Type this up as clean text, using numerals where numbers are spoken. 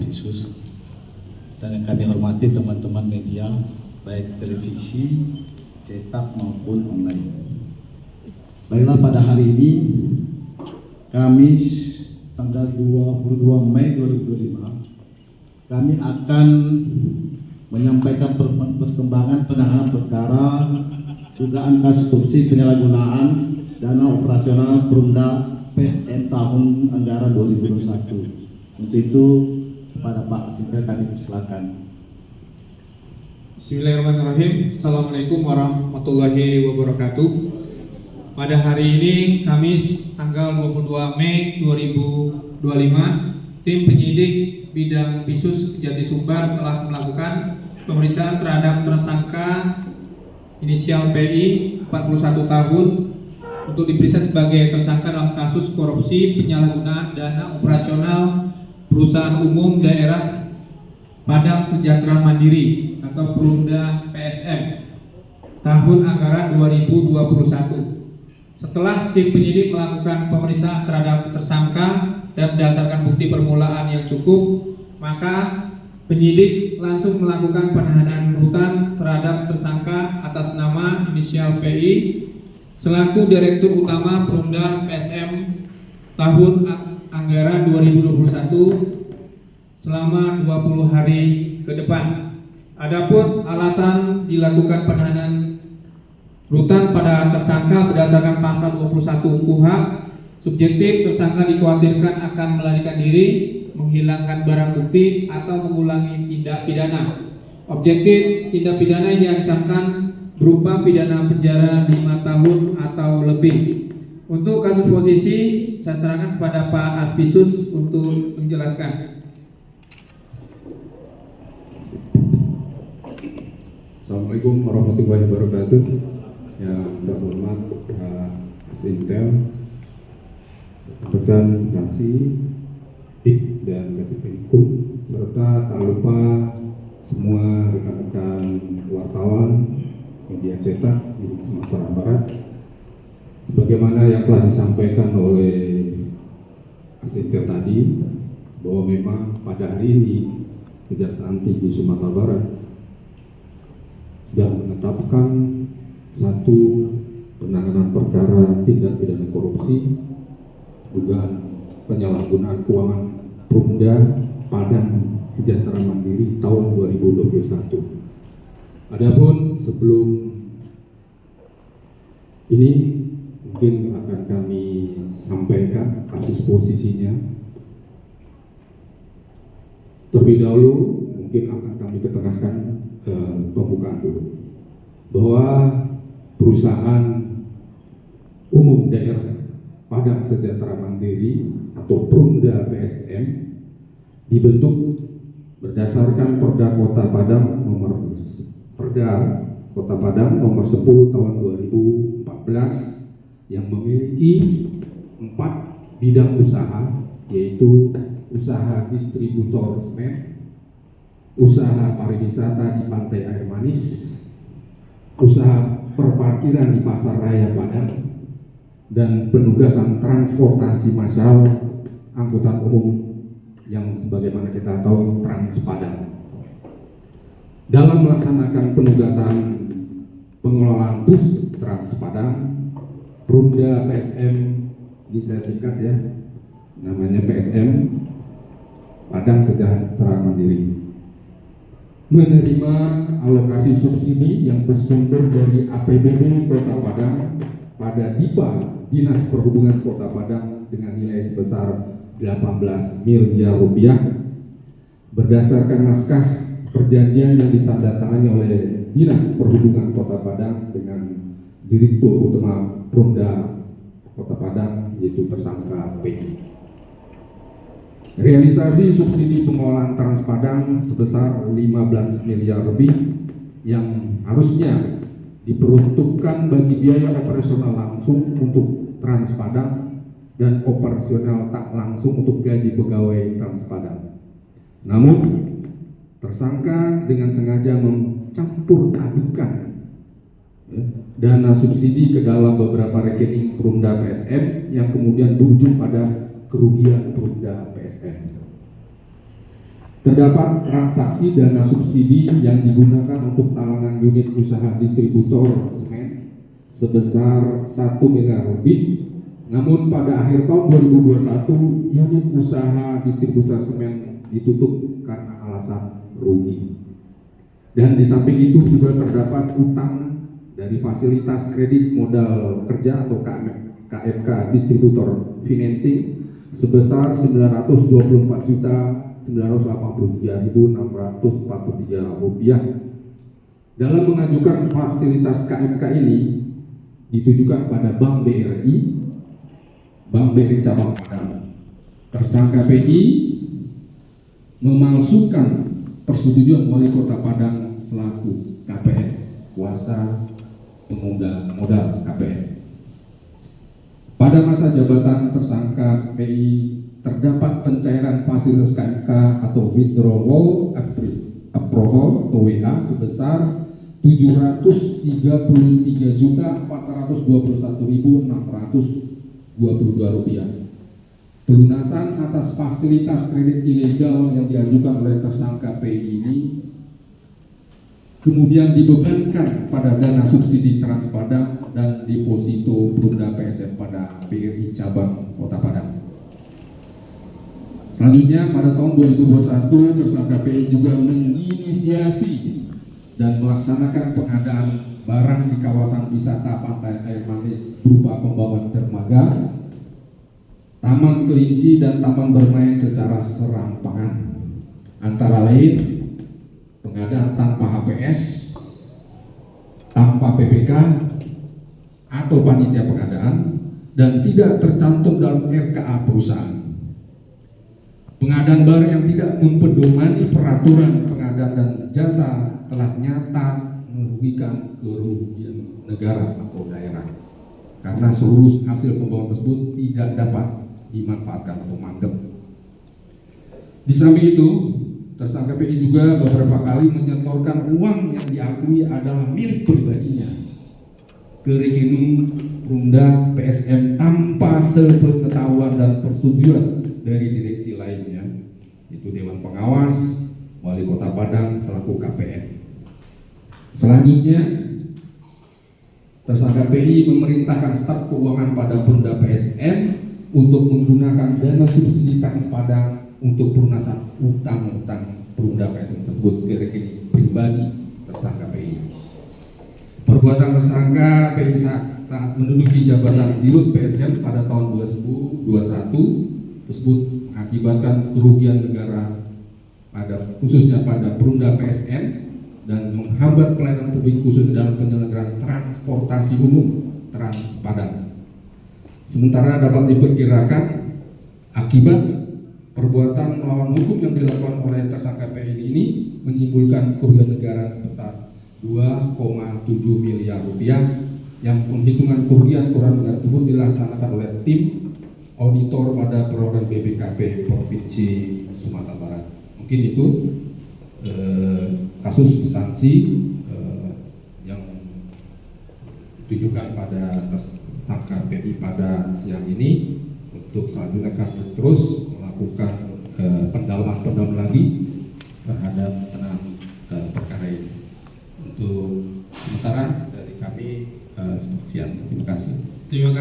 Kapinsus, dan yang kami hormati teman-teman media baik televisi, cetak maupun online. Baiklah, pada hari ini Kamis tanggal 22 Mei 2025 kami akan menyampaikan perkembangan penanganan perkara dugaan kasus korupsi penyalahgunaan dana operasional Perumda PSN tahun anggaran 2021. Untuk itu kepada Pak Asisten kami persilakan. Bismillahirrahmanirrahim. Assalamualaikum warahmatullahi wabarakatuh. Pada hari ini Kamis tanggal 22 Mei 2025, tim penyidik bidang Pisus Kejati Sumbar telah melakukan pemeriksaan terhadap tersangka inisial PI 41 tahun untuk diperiksa sebagai tersangka dalam kasus korupsi penyalahgunaan dana operasional Perusahaan Umum Daerah Padang Sejahtera Mandiri atau Perumda PSM tahun anggaran 2021. Setelah tim penyidik melakukan pemeriksaan terhadap tersangka dan berdasarkan bukti permulaan yang cukup, maka penyidik langsung melakukan penahanan rutan terhadap tersangka atas nama inisial PI selaku Direktur Utama Perumda PSM tahun anggaran 2021 selama 20 hari ke depan. Adapun alasan dilakukan penahanan rutan pada tersangka berdasarkan pasal 21 KUHP, subjektif tersangka dikhawatirkan akan melarikan diri, menghilangkan barang bukti atau mengulangi tindak pidana. Objektif tindak pidana yang diancamkan berupa pidana penjara 5 tahun atau lebih. Untuk kasus posisi saya serahkan kepada Pak Aspisus untuk menjelaskan. Assalamualaikum warahmatullahi wabarakatuh. Yang terhormat Pak Asintel, rekan Kasih Dik dan Kasih Penkum, serta tak lupa semua rekan-rekan wartawan media cetak di Sumatera Barat. Sebagaimana yang telah disampaikan oleh Asintel tadi, bahwa memang pada hari ini Kejaksaan Tinggi Sumatera Barat sudah menetapkan satu penanganan perkara tindak pidana korupsi dugaan penyalahgunaan keuangan Perumda Padang Sejahtera Mandiri tahun 2021. Adapun sebelum ini mungkin akan kami sampaikan kasus posisinya. Terlebih dahulu mungkin akan kami ketengahkan pembukaan dulu bahwa Perusahaan Umum Daerah Padang Sejahtera Mandiri atau Perumda PSM dibentuk berdasarkan Perda Kota Padang nomor 10 tahun 2014 yang memiliki 4 bidang usaha, yaitu usaha distributor semen, usaha pariwisata di Pantai Air Manis, usaha perparkiran di Pasar Raya Padang, dan penugasan transportasi massal angkutan umum yang sebagaimana kita tahu Trans Padang. Dalam melaksanakan penugasan pengelolaan bus Trans Padang, Perumda PSM, ini saya singkat ya, namanya PSM Padang Sejahtera Mandiri, menerima alokasi subsidi yang bersumber dari APBD Kota Padang pada DIPA Dinas Perhubungan Kota Padang dengan nilai sebesar 18 miliar rupiah berdasarkan naskah perjanjian yang ditandatangani oleh Dinas Perhubungan Kota Padang dengan Direktur Utama Perumda Kota Padang, yaitu tersangka P. Realisasi subsidi pengolahan Trans Padang sebesar 15 miliar lebih yang harusnya diperuntukkan bagi biaya operasional langsung untuk Trans Padang dan operasional tak langsung untuk gaji pegawai Trans Padang. Namun tersangka dengan sengaja mencampur adukan dana subsidi ke dalam beberapa rekening Perumda PSM yang kemudian berujung pada kerugian Perumda PSM. Terdapat transaksi dana subsidi yang digunakan untuk talangan unit usaha distributor semen sebesar 1 miliar lebih. Namun pada akhir tahun 2021 unit usaha distributor semen ditutup karena alasan rugi. Dan di samping itu juga terdapat utang dari fasilitas kredit modal kerja atau KMK distributor financing sebesar 924.983.643 rupiah. Dalam mengajukan fasilitas KMK ini ditujukan pada Bank BRI cabang Padang. Tersangka PI memalsukan persetujuan Wali Kota Padang selaku KPN, kuasa modal KPN. Pada masa jabatan tersangka PI terdapat pencairan fasilitas KMK atau withdrawal approval atau WA sebesar 733.421.622 rupiah. Pelunasan atas fasilitas kredit ilegal yang diajukan oleh tersangka PI ini kemudian dibebankan pada dana subsidi Transpadang dan deposito Perumda PSM pada BRI cabang Kota Padang. Selanjutnya pada tahun 2021 tersangka PI juga menginisiasi dan melaksanakan pengadaan barang di kawasan wisata Pantai Air Manis berupa pembangunan dermaga, taman kelinci dan taman bermain secara serampangan. Antara lain pengadaan tanpa HPS, tanpa PPK atau panitia pengadaan dan tidak tercantum dalam RKA perusahaan. Pengadaan barang yang tidak mempedomani peraturan pengadaan dan jasa telah nyata merugikan kerugian negara atau daerah karena seluruh hasil pembangunan tersebut tidak dapat dimanfaatkan atau manggap. Di samping itu, tersangka PI juga beberapa kali menyetorkan uang yang diakui adalah milik pribadinya ke rekening Perumda PSM tanpa sepengetahuan dan persetujuan dari direksi lainnya, yaitu Dewan Pengawas, Wali Kota Padang selaku KPN. Selanjutnya, tersangka PI memerintahkan staf keuangan pada Perumda PSM untuk menggunakan dana subsidi Transpadang untuk pelunasan utang-utang Perumda PSM tersebut ke rekening pribadi tersangka PI. Perbuatan tersangka PI saat menduduki jabatan Dirut PSM pada tahun 2021 tersebut mengakibatkan kerugian negara khususnya pada Perumda PSM dan menghambat pelayanan publik khusus dalam penyelenggaraan transportasi umum Transpadang. Sementara dapat diperkirakan akibat perbuatan melawan hukum yang dilakukan oleh tersangka PI ini menimbulkan kerugian negara sebesar 2,7 miliar rupiah yang penghitungan kerugian negara tersebut dilaksanakan oleh tim auditor pada perwakilan BPKP Provinsi Sumatera Barat. Mungkin itu kasus substansi yang ditujukan pada tersangka PI pada siang ini. Untuk selanjutnya kami terus melakukan pendalaman lagi terhadap perkara ini. Untuk sementara dari kami sekian. Terima kasih. Terima kasih.